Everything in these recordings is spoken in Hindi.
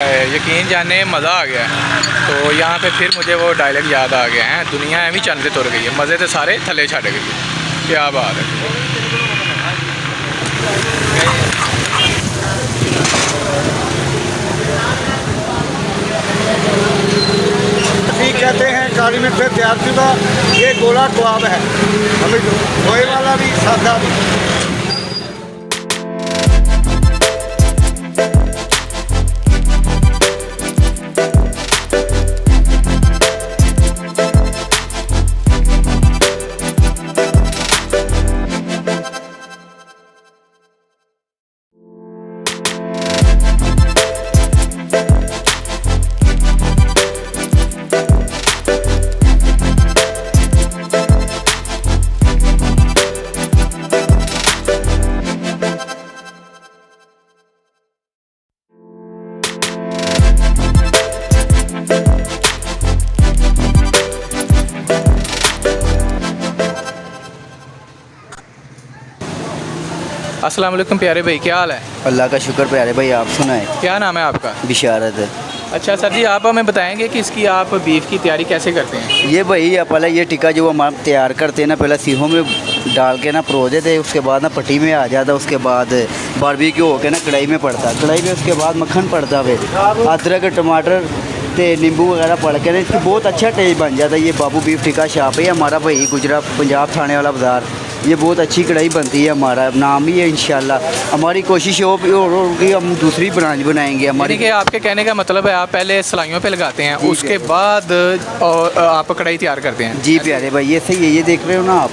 यकीन जाने मज़ा आ गया है। तो यहाँ पे फिर मुझे वो डायलॉग याद आ गया है, दुनिया एवं चंद से तुर गई है, मज़े तो सारे थले छड़ गई है। क्या बात है। ठीक कहते हैं काली मिर्च से तैयार शुदा ये गोला कबाब है, हमें खोए वाला भी सादा भी। अस्सलाम वालेकुम प्यारे भाई, क्या हाल है? अल्लाह का शुक्र प्यारे भाई, आप सुनाए। क्या नाम है आपका? बिशारत है। अच्छा सर जी, आप हमें बताएंगे कि इसकी आप बीफ की तैयारी कैसे करते हैं? ये भाई पहले ये टिक्का जो हम तैयार करते हैं ना, पहले सीहों में डाल के ना परो देते, उसके बाद ना पट्टी में आ जाता, उसके बाद बारबेक्यू होके ना कढ़ाई में पड़ता, कढ़ाई में उसके बाद मक्खन पड़ता, फिर अदरक टमाटर ते नींबू वगैरह पड़ के ना इसकी बहुत अच्छा टेस्ट बन जाता है। ये बाबू बीफ टिक्का शॉप है हमारा भाई, गुजरात पंजाब थाने वाला बाज़ार। ये बहुत अच्छी कढ़ाई बनती है, हमारा नाम ही है इंशाल्लाह। हमारी कोशिश हो कि हम दूसरी ब्रांच बनाएंगे हमारी। कि आपके कहने का मतलब है आप पहले सलाइयों पे लगाते हैं, उसके बाद और आप कढ़ाई तैयार करते हैं? जी प्यारे भाई, ये सही है। ये देख रहे हो ना आप,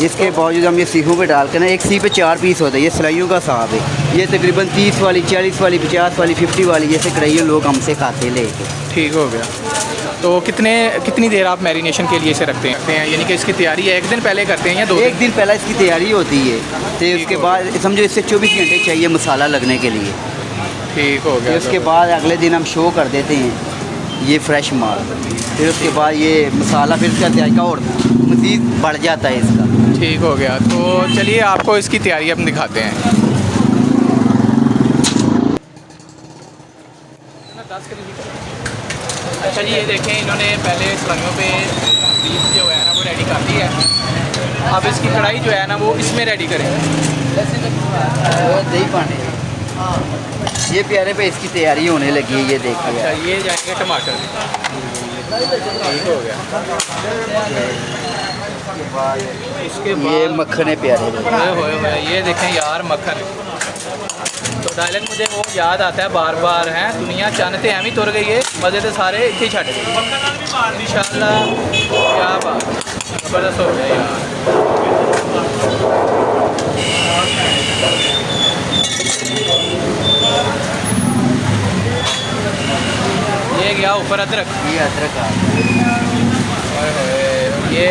इसके बावजूद हम ये सीखों पे डाल के ना, एक सी पे 4 पीस होते हैं। ये सिलाइयों का हिसाब है। ये तकरीबन 30 वाली, 40 वाली, 50 वाली, 50 वाली जैसे कढ़ाई लोग हमसे खाते लेके। ठीक हो गया। तो कितनी देर आप मैरिनेशन के लिए इसे रखते हैं? यानी कि इसकी तैयारी है एक दिन पहले करते हैं या 2 दिन? एक दिन पहले इसकी तैयारी होती है, तो उसके बाद समझो इससे 24 घंटे चाहिए मसाला लगने के लिए। ठीक हो गया। उसके बाद अगले दिन हम शो कर देते हैं ये फ्रेश माल, फिर उसके बाद ये मसाला फिर इसका जायका और मज़ीद बढ़ जाता है इसका। ठीक हो गया। तो चलिए आपको इसकी तैयारी हम दिखाते हैं। अच्छा जी, ये देखें इन्होंने पहले सलाइयों पे बीफ जो है ना वो रेडी कर दी है। अब इसकी कढ़ाई जो है ना वो इसमें रेडी करें। दही पानी ये प्यारे पे इसकी तैयारी होने लगी है, ये देखिए। अच्छा, ये जाएंगे टमाटर। ठीक हो गया। इसके बाद ये मक्खन है प्यारे पे। होए ये देखें यार मक्खन। तो डायलॉग मुझे वो याद आता है बार बार, है दुनिया चंद ते एवं तुर गई है, मज़े तो सारे इतने ही छड़ गए इंशाल्लाह। क्या बात, ज़बरदस्त हो गया यार। ये गया ऊपर अदरक, ये अदरक आ ये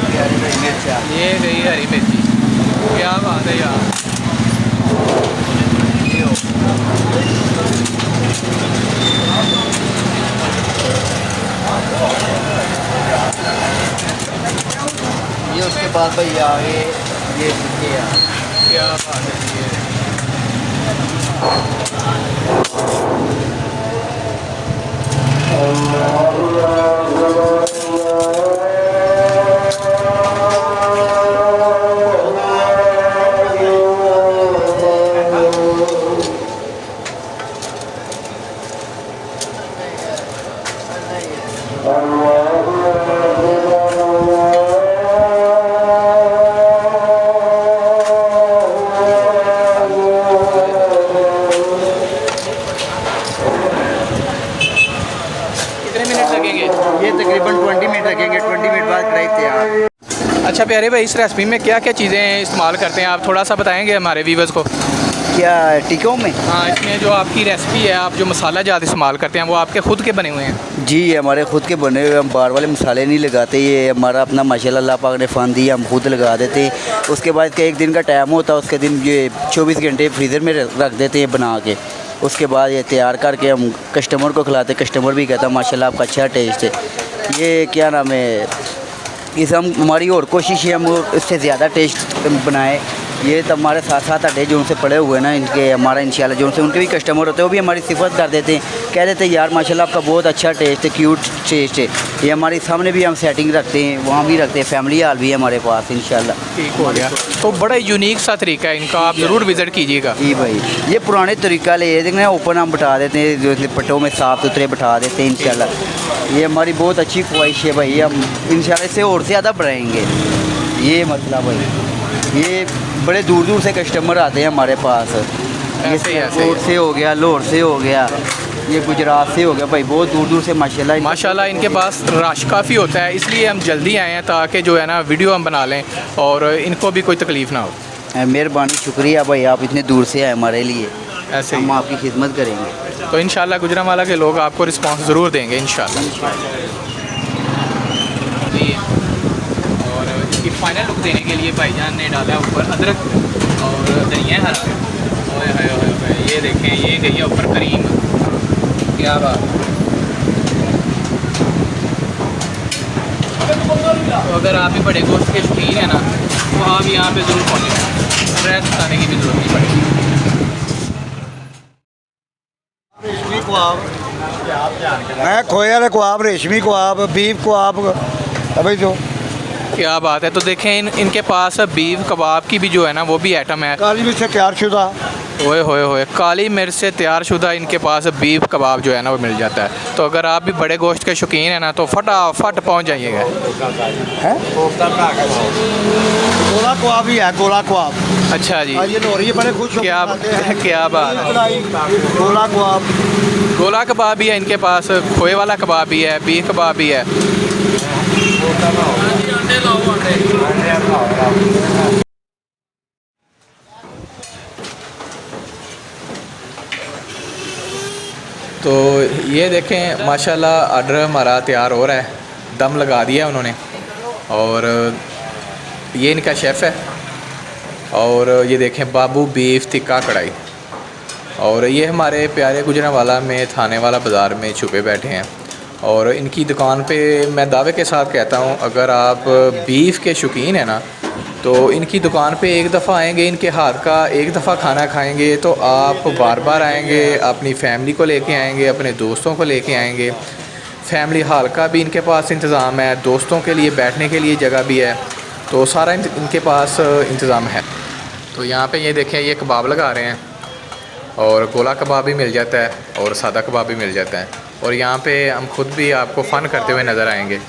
प्यारे पे मिर्चा, ये गई हरी मिर्ची। क्या बात है यार। ये उसके बाद भाई आगे ये टिक्के यार। क्या बात है। ये तकरीबन 20 मिनट लगेंगे। 20 मिनट बाद कढ़ाई तैयार। अच्छा प्यारे भाई, इस रेसिपी में क्या क्या चीज़ें इस्तेमाल करते हैं आप थोड़ा सा बताएंगे हमारे व्यूवर्स को? क्या टिक्कों में? हाँ, इसमें जो आपकी रेसिपी है, आप जो मसाला ज़्यादा इस्तेमाल करते हैं वो आपके ख़ुद के बने हुए हैं? जी, ये हमारे ख़ुद के बने हुए, हम बाहर वाले मसाले नहीं लगाते। ये हमारा अपना माशाल्लाह अल्लाह पाक ने फ़न दिया, हम खुद लगा देते हैं। उसके बाद का एक दिन का टाइम होता है, उसके दिन ये 24 घंटे फ्रीज़र में रख देते हैं बना के। उसके बाद ये तैयार करके हम कस्टमर को खिलाते, कस्टमर भी कहता माशाल्लाह आपका अच्छा टेस्ट है। ये क्या नाम है, इस हम हमारी और कोशिश है हम इससे ज़्यादा टेस्ट बनाएं। ये तो हमारे साथ साथ अड्डे जो उनसे पड़े हुए हैं ना, इनके हमारा इंशाल्लाह जो उनसे उनके भी कस्टमर होते हैं वो भी हमारी सिफत कर देते हैं, कह देते हैं यार माशाल्लाह आपका बहुत अच्छा टेस्ट है, क्यूट टेस्ट है। ये हमारे सामने भी हम सेटिंग रखते हैं, वहाँ भी रखते हैं, फैमिली हाल भी है हमारे पास इंशाल्लाह। ठीक हो गया। तो बड़ा यूनिक सा तरीका है इनका, आप ज़रूर विज़िट कीजिएगा। जी भाई, ये पुराने तरीका ले देखना, ओपन हम बैठा देते हैं, जो पट्टों में साफ़ सुथरे बैठा देते हैं इंशाल्लाह। ये हमारी बहुत अच्छी ख्वाहिश है भाई, हम इंशाल्लाह से और ज़्यादा बढ़ाएंगे। ये मतलब भाई, ये बड़े दूर दूर से कस्टमर आते हैं हमारे पास, ऐसे ही, ऐसे ही। कोट से हो गया, लाहौर से हो गया, ये गुजरात से हो गया भाई, बहुत दूर दूर से माशाल्लाह। माशाल्लाह इनके पास रश काफ़ी होता है, इसलिए हम जल्दी आए हैं ताकि जो है ना वीडियो हम बना लें और इनको भी कोई तकलीफ़ ना हो। मेहरबानी, शुक्रिया भाई, आप इतने दूर से आए हमारे लिए, ऐसे हम ही। आपकी खिदमत करेंगे। तो इंशाल्लाह गुजरांवाला के लोग आपको रिस्पांस ज़रूर देंगे इंशाल्लाह। जी, और इसकी फाइनल लुक देने के लिए भाईजान ने डाला ऊपर अदरक और धनिया हरा। ओए हाय ओए हाय, ये देखें, ये गई है ऊपर करीम, क्या बात। तो अगर आप भी बड़े गोश्त के शौकीन हैं ना, तो आप यहाँ पे ज़रूर पहुँचें, रेस्ट बताने की भी ज़रूरत नहीं पड़ेगी। रेशमी कबाब, मैं खोए वाले कबाब, रेशमी कबाब, बीफ कबाब, अभी जो क्या बात है। तो देखें इनके पास बीफ कबाब की भी जो है ना वो भी आइटम है। काली मिर्च से तैयारशुदा। ओए होए होए, काली मिर्च से तैयारशुदा इनके पास बीफ कबाब जो है ना वो मिल जाता है। तो अगर आप भी बड़े गोश्त के शौकीन हैं ना तो फटाफट पहुंच जाइएगा। है गोला कबाब ही है, गोला कबाब। अच्छा जी, आज ये लोहरी बड़े खुश क्या क्या बात है। गोला कबाब, गोला कबाब भी है इनके पास, खोए वाला कबाब भी है, बीफ कबाब भी है। तो ये देखें माशाल्लाह ऑर्डर हमारा तैयार हो रहा है, दम लगा दिया उन्होंने। और ये इनका शेफ़ है। और ये देखें बाबू बीफ टिक्का कढ़ाई। और ये हमारे प्यारे गुजरांवाला में थाने वाला बाज़ार में छुपे बैठे हैं। और इनकी दुकान पे मैं दावे के साथ कहता हूँ, अगर आप बीफ के शौकीन हैं ना तो इनकी दुकान पे एक दफ़ा आएंगे, इनके हाथ का एक दफ़ा खाना खाएंगे तो आप बार बार आएंगे, अपनी फैमिली को लेके आएंगे, अपने दोस्तों को लेके आएंगे। फैमिली हाल का भी इनके पास इंतज़ाम है, दोस्तों के लिए बैठने के लिए जगह भी है, तो सारा इनके पास इंतज़ाम है। तो यहाँ पे ये देखें, ये कबाब लगा रहे हैं और गोला कबाब भी मिल जाता है और सादा कबाब भी मिल जाता है। और यहाँ पे हम खुद भी आपको फ़न करते हुए नज़र आएंगे।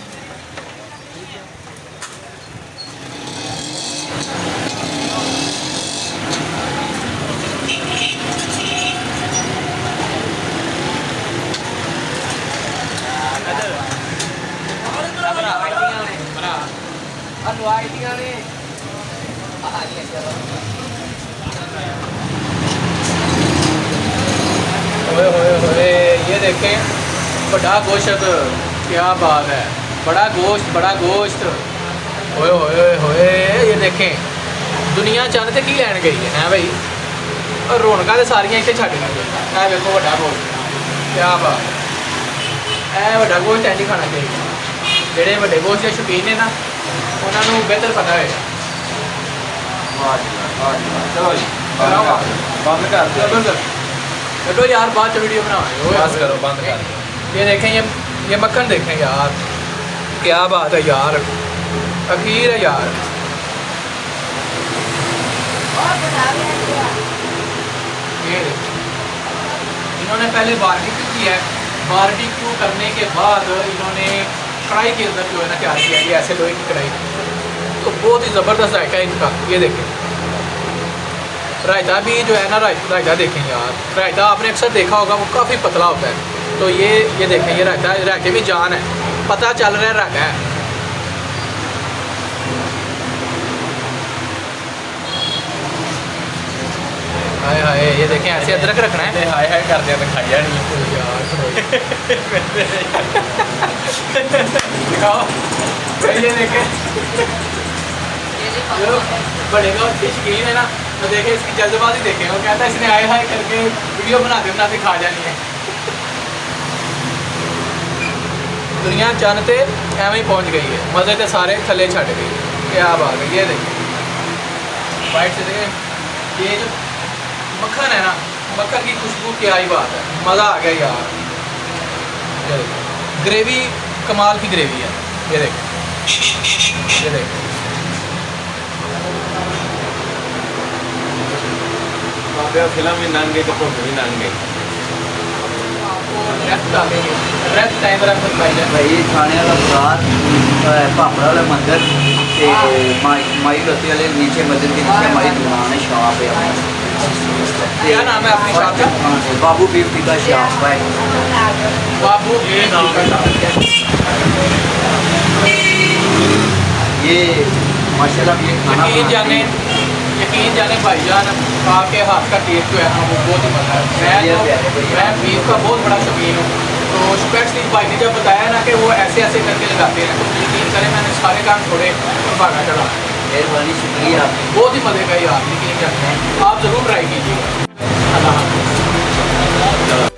ओए होए होए, ये देखें बड़ा गोश्त, क्या बात है, बड़ा गोश्त, बड़ा गोश्त। ओए होए होए, ये देखें दुनिया चंद ते की लैन गई है भाई, और रौनक तो सारियां इतने छड्ड गई। ऐ देखो बड़ा गोश्त, क्या बात है। ऐ बड़ा गोश्त ऐसे खाना चाहिए, ਜਿਹੜੇ ਵੱਡੇ ਗੋਸ਼ਤ ਦੇ ਸ਼ੌਕੀਨ ਨੇ ਨਾ ਉਹਨਾਂ ਨੂੰ ਬਿਹਤਰ ਪਤਾ ਹੋਏਗਾ। ਚਲੋ ਜੀ ਬੰਦ ਕਰ ਦਿਓ। चलो यार बाद में वीडियो बनाओ, बस करो, बंद कर। ये देखें, ये मक्खन देखें यार, क्या बात है यार, अखीर है यार। ये इन्होंने पहले बारबेक्यू किया है, बारबेक्यू करने के बाद इन्होंने कढ़ाई के अंदर जो है ना तैयार किया, ये ऐसे लोहे की कढ़ाई, तो बहुत ही ज़बरदस्त जायका है इनका। ये देखें रायता भी जो है ना, रायता देखें यार, रायता आपने अक्सर देखा होगा वो काफ़ी पतला होता है। तो ये देखें, ये रायते भी जान है, पता चल रहा है रायता है। हाय हाय, ये देखें ऐसे अदरक रखना है, हाय हाय कर दिया तो खाया नहीं यार। ये देखें जो बड़े का शौकीन है ना, तो देखे इसकी जल्दबाजी देखें, वो कहता है इसने आए हाय करके वीडियो बनाते बनाते खा जानी है। दुनिया जानते एवं ही पहुंच गई है, मज़े तो सारे थले छट गई। क्या बात है, ये देखें वाइट से देखें, ये जो मक्खन है ना, मक्खन की खुशबू क्या ही बात है, मज़ा आ गया यार। ये देखो ग्रेवी कमाल की ग्रेवी है, ये देखो, ये देखो। फिल्म भी नंगे तो फोटो भी नंगे रेस्ट डालेंगे, रेस्ट टाइम रख भाई जान। भाई खाने वाला बरात भापड़ा वाला मंदिर ते माई रत्ती वाले नीचे मंदिर के नीचे हमारी दुकान है शॉप है क्या नाम है अपनी शॉप का? बाबू बीफ टिक्का शॉप है बाबू ये नाम का शॉप है। ये माशाल्लाह ये खाना यकीन जाने भाईजान आपके हाथ का टेस्ट जो है ना वो बहुत ही मज़ा है। मैं बीफ का बहुत बड़ा शौकीन हूँ, तो स्पेशली भाई ने जब बताया ना कि वो ऐसे ऐसे करके लगाते हैं, तो यकीन करें मैंने सारे काम छोड़े और भागा चढ़ा। मेहरबानी शुक्रिया बहुत ही मज़े का यार, यकीन करते हैं आप ज़रूर ट्राई कीजिएगा। अल्लाह हाफ़िज़।